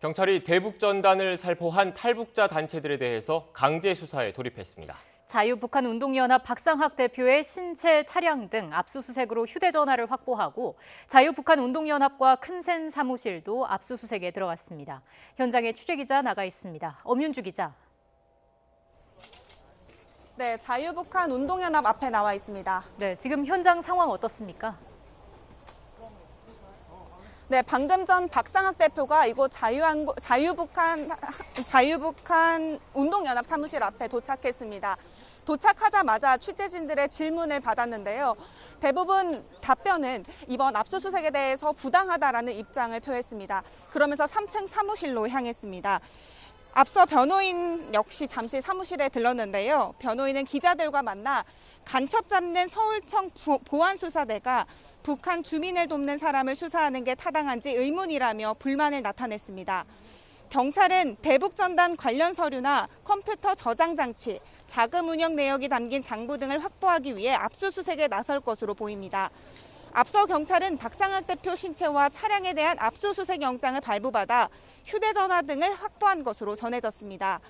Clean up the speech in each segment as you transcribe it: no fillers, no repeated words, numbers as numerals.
경찰이 대북전단을 살포한 탈북자 단체들에 대해서 강제 수사에 돌입했습니다. 자유북한운동연합 박상학 대표의 신체, 차량 등 압수수색으로 휴대전화를 확보하고 자유북한운동연합과 큰샘 사무실도 압수수색에 들어갔습니다. 현장에 취재기자 나가 있습니다. 엄윤주 기자. 네, 자유북한운동연합 앞에 나와 있습니다. 네, 지금 현장 상황 어떻습니까? 네, 방금 전 박상학 대표가 이곳 자유북한운동연합 사무실 앞에 도착했습니다. 도착하자마자 취재진들의 질문을 받았는데요. 대부분 답변은 이번 압수수색에 대해서 부당하다라는 입장을 표했습니다. 그러면서 3층 사무실로 향했습니다. 앞서 변호인 역시 잠시 사무실에 들렀는데요. 변호인은 기자들과 만나 간첩 잡는 서울청 보안수사대가 북한 주민을 돕는 사람을 수사하는 게 타당한지 의문이라며 불만을 나타냈습니다. 경찰은 대북전단 관련 서류나 컴퓨터 저장 장치, 자금 운영 내역이 담긴 장부 등을 확보하기 위해 압수수색에 나설 것으로 보입니다. 앞서 경찰은 박상학 대표 신체와 차량에 대한 압수수색 영장을 발부받아 휴대전화 등을 확보한 것으로 전해졌습니다.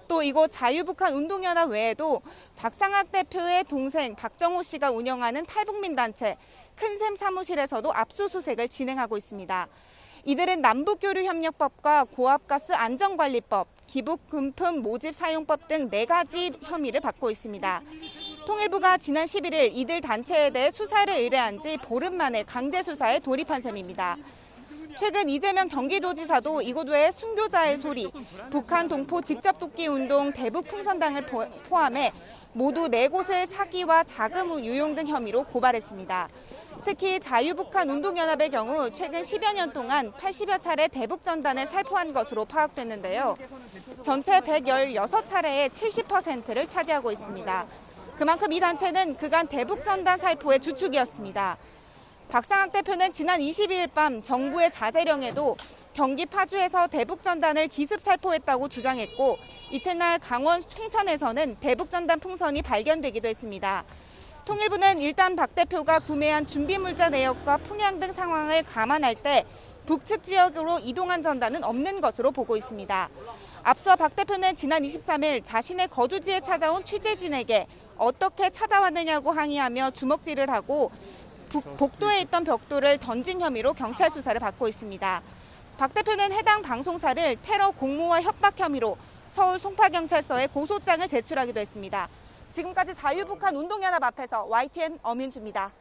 또 이곳 자유북한운동연합 외에도 박상학 대표의 동생 박정호 씨가 운영하는 탈북민 단체 큰샘 사무실에서도 압수수색을 진행하고 있습니다. 이들은 남북교류협력법과 고압가스 안전관리법, 기부금품 모집 사용법 등 4가지 혐의를 받고 있습니다. 통일부가 지난 11일 이들 단체에 대해 수사를 의뢰한 지 보름 만에 강제 수사에 돌입한 셈입니다. 최근 이재명 경기도지사도 이곳 외에 순교자의 소리, 북한 동포 직접 돕기 운동 대북풍선당을 포함해 모두 4곳을 사기와 자금 유용 등 혐의로 고발했습니다. 특히 자유북한운동연합의 경우 최근 10여 년 동안 80여 차례 대북전단을 살포한 것으로 파악됐는데요. 전체 116차례의 70%를 차지하고 있습니다. 그만큼 이 단체는 그간 대북전단 살포의 주축이었습니다. 박상학 대표는 지난 22일 밤 정부의 자제령에도 경기 파주에서 대북전단을 기습 살포했다고 주장했고 이튿날 강원 총천에서는 대북전단 풍선이 발견되기도 했습니다. 통일부는 일단 박 대표가 구매한 준비물자 내역과 풍향 등 상황을 감안할 때 북측 지역으로 이동한 전단은 없는 것으로 보고 있습니다. 앞서 박 대표는 지난 23일 자신의 거주지에 찾아온 취재진에게 어떻게 찾아왔느냐고 항의하며 주먹질을 하고 복도에 있던 벽돌을 던진 혐의로 경찰 수사를 받고 있습니다. 박 대표는 해당 방송사를 테러 공모와 협박 혐의로 서울 송파경찰서에 고소장을 제출하기도 했습니다. 지금까지 자유북한운동연합 앞에서 YTN 엄윤주입니다.